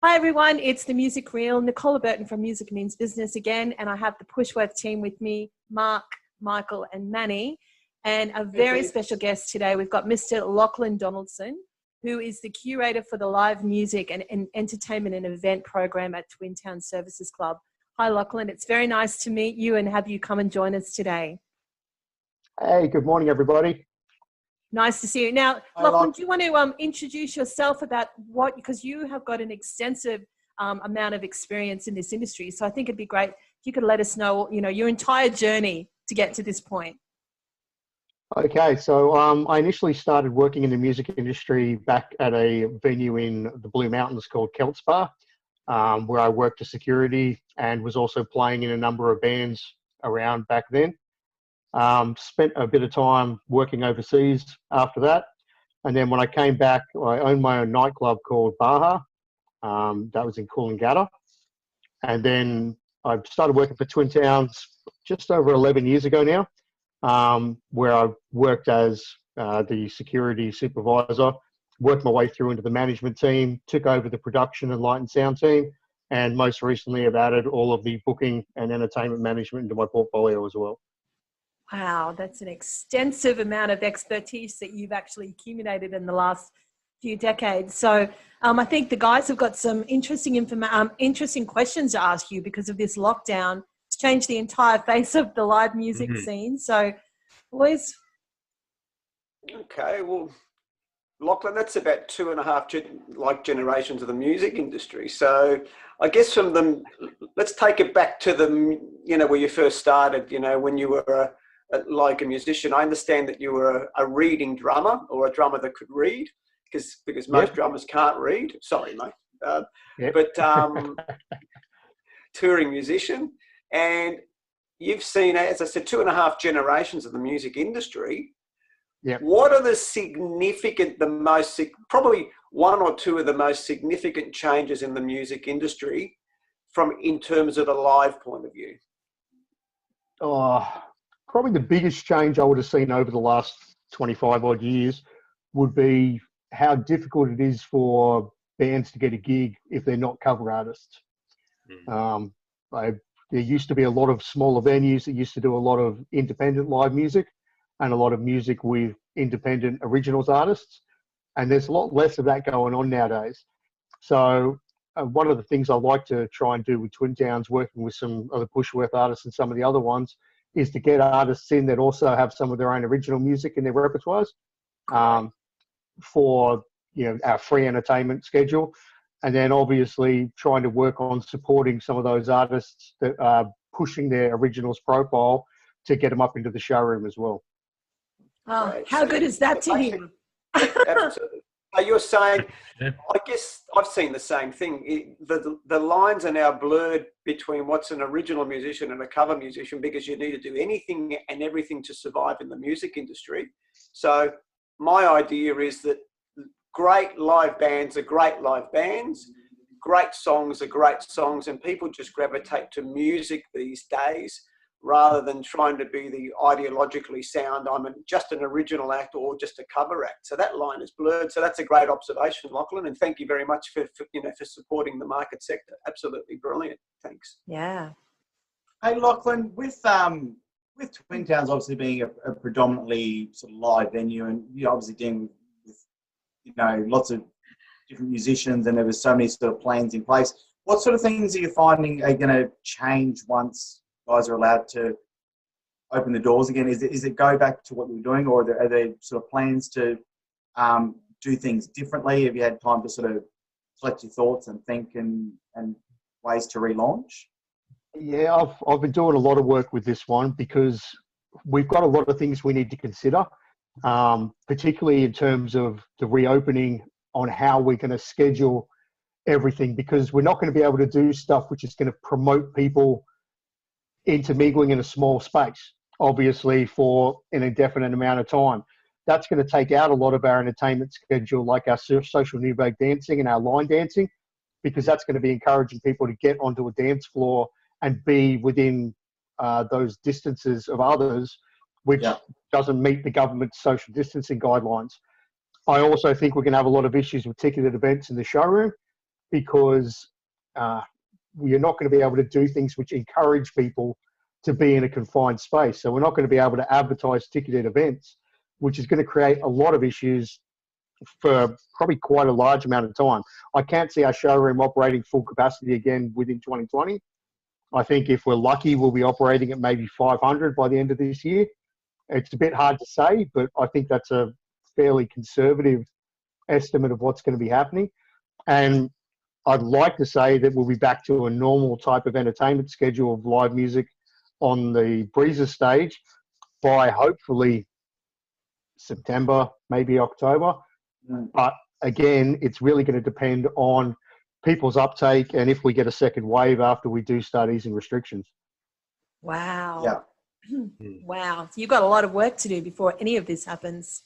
Hi everyone, it's the Music Reel, Nicola Burton from Music Means Business again, and I have the Pushworth team with me, Mark, Michael and Manny, and a very special guest today. We've got Mr. Lachlan Donaldson, who is the curator for the live music and entertainment and event program at Twin Town Services Club. Hi Lachlan, it's very nice to meet you and have you come and join us today. Hey, good morning everybody. Nice to see you. Now, Lachlan, do you want to introduce yourself about what, because you have got an extensive amount of experience in this industry. So I think it'd be great if you could let us know, your entire journey to get to this point. Okay, so I initially started working in the music industry back at a venue in the Blue Mountains called Celts Bar, where I worked as security and was also playing in a number of bands around back then. Spent a bit of time working overseas after that. And then when I came back, I owned my own nightclub called Baja. That was in Coolangatta. And then I started working for Twin Towns just over 11 years ago now, where I worked as the security supervisor, worked my way through into the management team, took over the production and light and sound team, and most recently I've added all of the booking and entertainment management into my portfolio as well. Wow, that's an extensive amount of expertise that you've actually accumulated in the last few decades. So I think the guys have got some interesting questions to ask you because of this lockdown. It's changed the entire face of the live music scene. So, boys. Okay, well, Lachlan, that's about 2.5 generations of the music industry. So I guess from them, let's take it back to where you first started, when you were like a musician. I understand that you were a reading drummer, or a drummer that could read, because most drummers can't read. Sorry, mate. But touring musician, and you've seen, as I said, 2.5 generations of the music industry. Yep. What are probably one or two of the most significant changes in the music industry in terms of the live point of view? Probably the biggest change I would have seen over the last 25 odd years would be how difficult it is for bands to get a gig if they're not cover artists. There used to be a lot of smaller venues that used to do a lot of independent live music and a lot of music with independent originals artists. And there's a lot less of that going on nowadays. So one of the things I like to try and do with Twin Towns, working with some other Pushworth artists and some of the other ones, is to get artists in that also have some of their own original music in their repertoires for our free entertainment schedule. And then obviously trying to work on supporting some of those artists that are pushing their originals profile to get them up into the showroom as well. Oh, right. How good is that to hear? Absolutely. You're saying, I guess I've seen the same thing. The lines are now blurred between what's an original musician and a cover musician, because you need to do anything and everything to survive in the music industry. So my idea is that great live bands are great live bands, great songs are great songs, and people just gravitate to music these days rather than trying to be the ideologically sound, just an original act or just a cover act. So that line is blurred. So that's a great observation, Lachlan, and thank you very much for supporting the market sector. Absolutely brilliant. Thanks. Yeah. Hey, Lachlan, with Twin Towns obviously being a predominantly sort of live venue, and you're obviously dealing with lots of different musicians, and there was so many sort of plans in place. What sort of things are you finding are going to change once guys are allowed to open the doors again? Is it go back to what you were doing, or are there sort of plans to do things differently? Have you had time to sort of collect your thoughts and think and ways to relaunch? Yeah, I've been doing a lot of work with this one because we've got a lot of things we need to consider, particularly in terms of the reopening, on how we're going to schedule everything, because we're not going to be able to do stuff which is going to promote people intermingling in a small space, obviously, for an indefinite amount of time. That's going to take out a lot of our entertainment schedule, like our social new vague dancing and our line dancing, because that's going to be encouraging people to get onto a dance floor and be within those distances of others, which doesn't meet the government's social distancing guidelines. I also think we're going to have a lot of issues with ticketed events in the showroom. because we're not going to be able to do things which encourage people to be in a confined space. So we're not going to be able to advertise ticketed events, which is going to create a lot of issues for probably quite a large amount of time. I can't see our showroom operating full capacity again within 2020. I think if we're lucky, we'll be operating at maybe 500 by the end of this year. It's a bit hard to say, but I think that's a fairly conservative estimate of what's going to be happening. And I'd like to say that we'll be back to a normal type of entertainment schedule of live music on the Breezer stage by hopefully September, maybe October. But again, it's really going to depend on people's uptake and if we get a second wave after we do start easing restrictions. Wow. Yeah. Wow. So you've got a lot of work to do before any of this happens.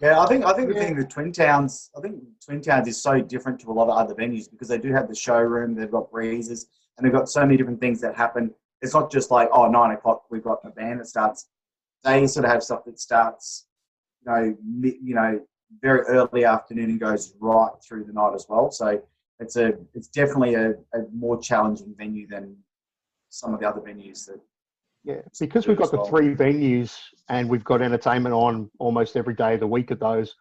Yeah, I think the thing with Twin Towns, I think Twin Towns is so different to a lot of other venues because they do have the showroom, they've got breezes, and they've got so many different things that happen. It's not just like, 9 o'clock, we've got a band that starts. They sort of have stuff that starts, very early afternoon and goes right through the night as well. So it's definitely a more challenging venue than some of the other venues that. Yeah, because we've got the 3 venues and we've got entertainment on almost every day of the week at those.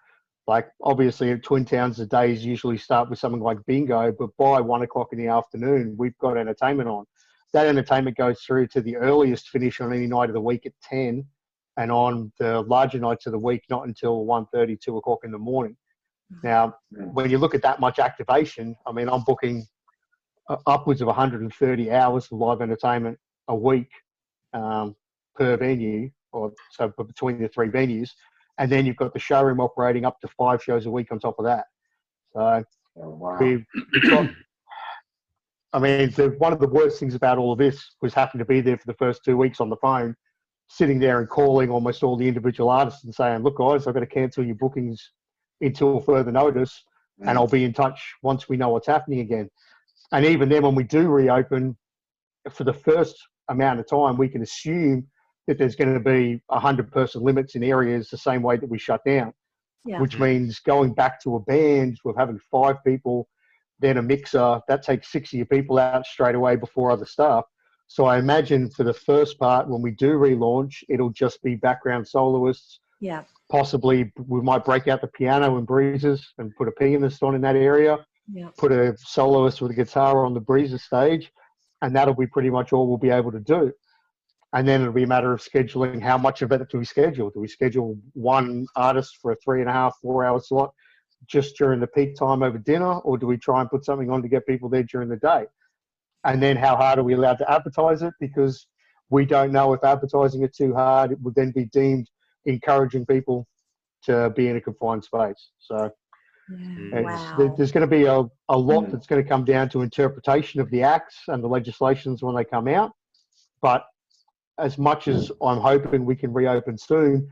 Like obviously at Twin Towns, the days usually start with something like bingo, but by 1 o'clock in the afternoon, we've got entertainment on. That entertainment goes through to the earliest finish on any night of the week at 10, and on the larger nights of the week, not until 1:30, 2 o'clock in the morning. Now, when you look at that much activation, I mean, I'm booking upwards of 130 hours of live entertainment a week per venue, or so between the 3 venues, and then you've got the showroom operating up to 5 shows a week on top of that. So we've got, I mean, one of the worst things about all of this was having to be there for the first 2 weeks on the phone, sitting there and calling almost all the individual artists and saying, look guys, I've got to cancel your bookings until further notice, and I'll be in touch once we know what's happening again. And even then, when we do reopen, for the first amount of time, we can assume that there's going to be 100-person limits in areas the same way that we shut down, which means going back to a band with having 5 people, then a mixer, that takes 60 people out straight away before other staff. So I imagine for the first part, when we do relaunch, it'll just be background soloists. Yeah. Possibly we might break out the piano and breezes and put a pianist on in that area. Yeah. Put a soloist with a guitar on the breezer stage, and that'll be pretty much all we'll be able to do. And then it'll be a matter of scheduling how much of it do we schedule. Do we schedule one artist for a 3.5, 4-hour slot just during the peak time over dinner, or do we try and put something on to get people there during the day? And then how hard are we allowed to advertise it? Because we don't know if advertising it too hard, it would then be deemed encouraging people to be in a confined space. So there's going to be a lot that's going to come down to interpretation of the acts and the legislations when they come out. But as much as I'm hoping we can reopen soon,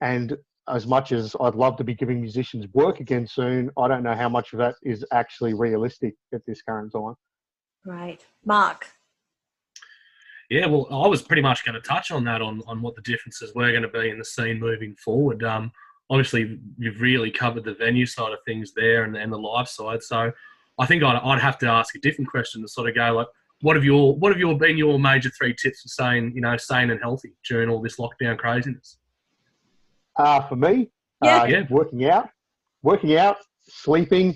and as much as I'd love to be giving musicians work again soon, I don't know how much of that is actually realistic at this current time. Right. Mark. Yeah, well, I was pretty much going to touch on that, on what the differences were going to be in the scene moving forward. Obviously, you've really covered the venue side of things there and the live side. So I think I'd have to ask a different question to sort of go like, what have been your major 3 tips for staying, sane and healthy during all this lockdown craziness? For me, working out, sleeping,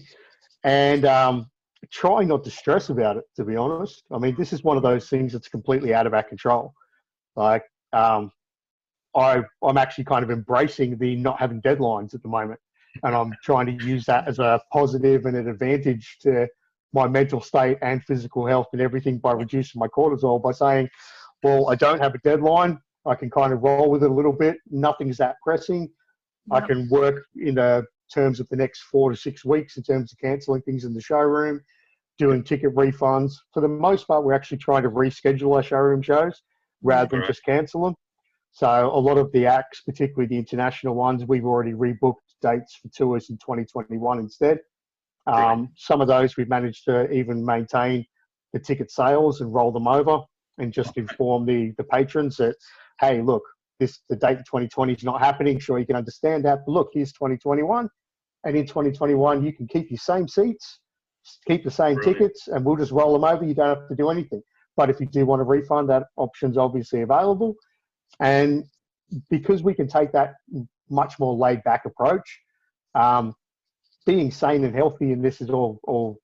and trying not to stress about it, to be honest. I mean, this is one of those things that's completely out of our control. Like, I'm actually kind of embracing the not having deadlines at the moment. And I'm trying to use that as a positive and an advantage to my mental state and physical health and everything by reducing my cortisol, by saying, well, I don't have a deadline. I can kind of roll with it a little bit. Nothing's that pressing. I can work in the terms of the next 4 to 6 weeks in terms of cancelling things in the showroom, doing ticket refunds. For the most part, we're actually trying to reschedule our showroom shows rather than just cancel them. So a lot of the acts, particularly the international ones, we've already rebooked dates for tours in 2021 instead. Some of those we've managed to even maintain the ticket sales and roll them over and just inform the patrons that, hey, look, the date of 2020 is not happening. Sure, you can understand that, but look, here's 2021. And in 2021, you can keep your same seats, keep the same Brilliant. tickets and we'll just roll them over. You don't have to do anything. But if you do want a refund, that option's obviously available. And because we can take that much more laid back approach, being sane and healthy in this is all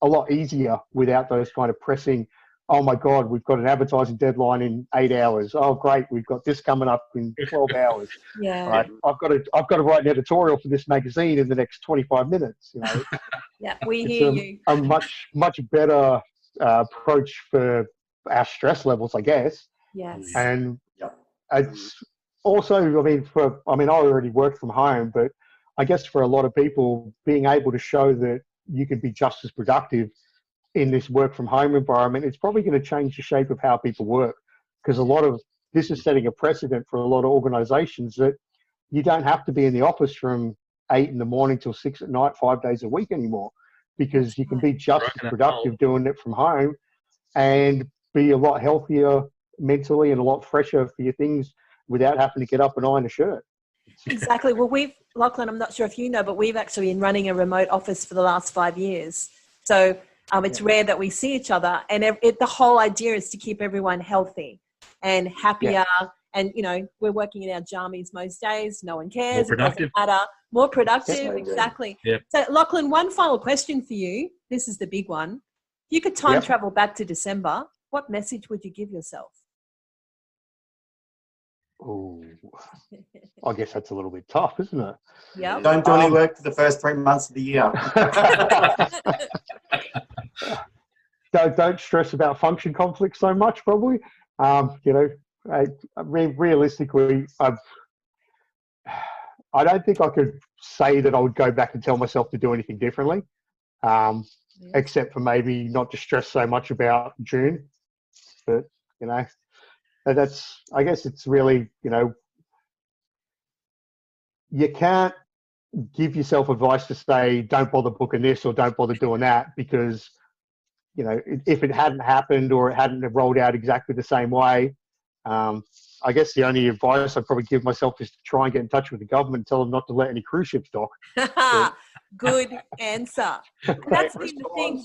a lot easier without those kind of pressing, oh my God, we've got an advertising deadline in 8 hours. Oh great, we've got this coming up in 12 hours. Yeah. Right? I've got to write an editorial for this magazine in the next 25 minutes. You know, Yeah, we it's hear you. a much better approach for our stress levels, I guess. Yes. And Yep. it's also, I already work from home, but I guess for a lot of people, being able to show that you can be just as productive in this work from home environment, it's probably going to change the shape of how people work. Because a lot of this is setting a precedent for a lot of organizations that you don't have to be in the office from 8 in the morning till 6 at night, 5 days a week anymore, because you can be just as productive doing it from home and be a lot healthier mentally and a lot fresher for your things without having to get up and iron a shirt. Exactly. Well, Lachlan, I'm not sure if you know, but we've actually been running a remote office for the last 5 years. So it's rare that we see each other. And the whole idea is to keep everyone healthy and happier. Yeah. And, we're working in our jammies most days. No one cares. More productive. It doesn't matter. More productive. Yes, exactly. Yep. So, Lachlan, one final question for you. This is the big one. If you could time travel back to December, what message would you give yourself? Oh, I guess that's a little bit tough, isn't it? Yeah. Don't do any work for the first 3 months of the year. Don't stress about function conflicts so much, probably. Realistically, I don't think I could say that I would go back and tell myself to do anything differently, except for maybe not to stress so much about June. But, I guess it's really, you can't give yourself advice to say, don't bother booking this or don't bother doing that, because, if it hadn't happened or it hadn't rolled out exactly the same way, I guess the only advice I'd probably give myself is to try and get in touch with the government and tell them not to let any cruise ships dock. Good answer. And that's been the thing.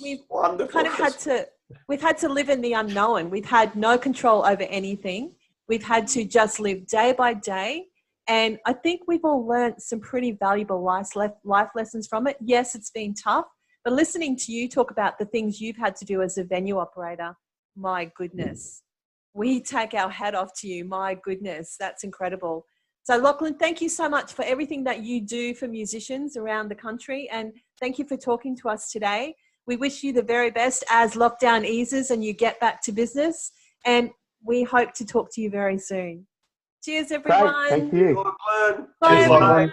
We've had to live in the unknown. We've had no control over anything. We've had to just live day by day. And I think we've all learned some pretty valuable life lessons from it. Yes, it's been tough, but listening to you talk about the things you've had to do as a venue operator, my goodness, we take our hat off to you. My goodness, that's incredible. So Lachlan, thank you so much for everything that you do for musicians around the country. And thank you for talking to us today. We wish you the very best as lockdown eases and you get back to business. And we hope to talk to you very soon. Cheers, everyone. Great, thank you. Bye, Cheers, everyone.